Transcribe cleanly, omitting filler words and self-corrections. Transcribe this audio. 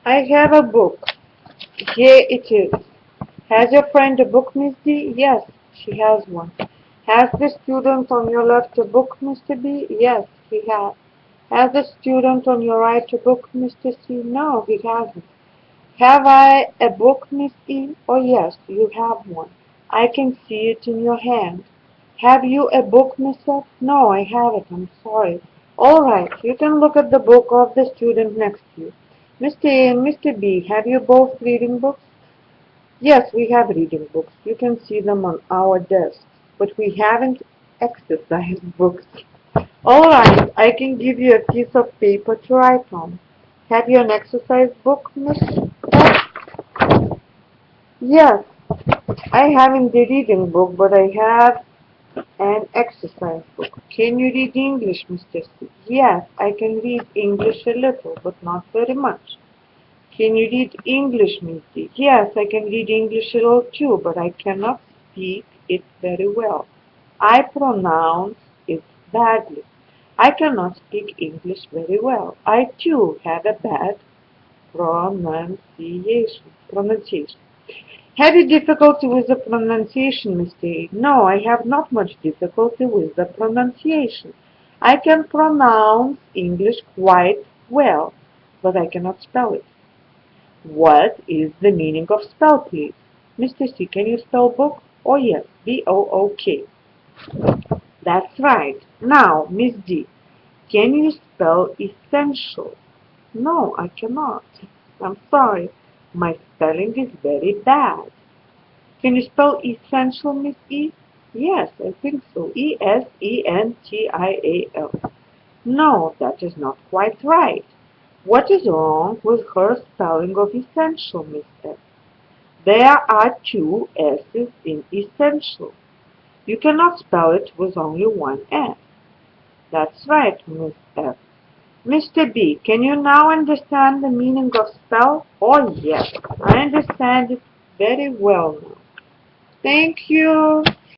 I have a book. Here it is. Has your friend a book, Miss D? Yes, she has one. Has the student on your left a book, Mr. B? Yes, he has. Has the student on your right a book, Mr. C? No, he hasn't. Have I a book, Miss E? Oh, yes, you have one. I can see it in your hand. Have you a book, Miss F? No, I haven't. I'm sorry. All right, you can look at the book of the student next to you. Mr. A and Mr. B, have you both reading books? Yes, we have reading books. You can see them on our desks, but we haven't exercise books. All right, I can give you a piece of paper to write on. Have you an exercise book, Miss F? Yes, I haven't the reading book, but I have an exercise book. Can you read English, Mr. C? Yes, I can read English a little, but not very much. Can you read English, Miss D? Yes, I can read English a little too, but I cannot speak it very well. I pronounce it badly. I cannot speak English very well. I too have a bad pronunciation. Have you difficulty with the pronunciation, Mr. A? No, I have not much difficulty with the pronunciation. I can pronounce English quite well, but I cannot spell it. What is the meaning of spell, please? Mr. C, can you spell book? Oh, yes, B-O-O-K. That's right. Now, Miss D, can you spell essential? No, I cannot. I'm sorry. My spelling is very bad. Can you spell essential, Miss E? Yes, I think so. E-S-E-N-T-I-A-L. No, that is not quite right. What is wrong with her spelling of essential, Miss F? There are two S's in essential. You cannot spell it with only one S. That's right, Miss F. Mr. B, can you now understand the meaning of spell? Oh, yes, I understand it very well now. Thank you.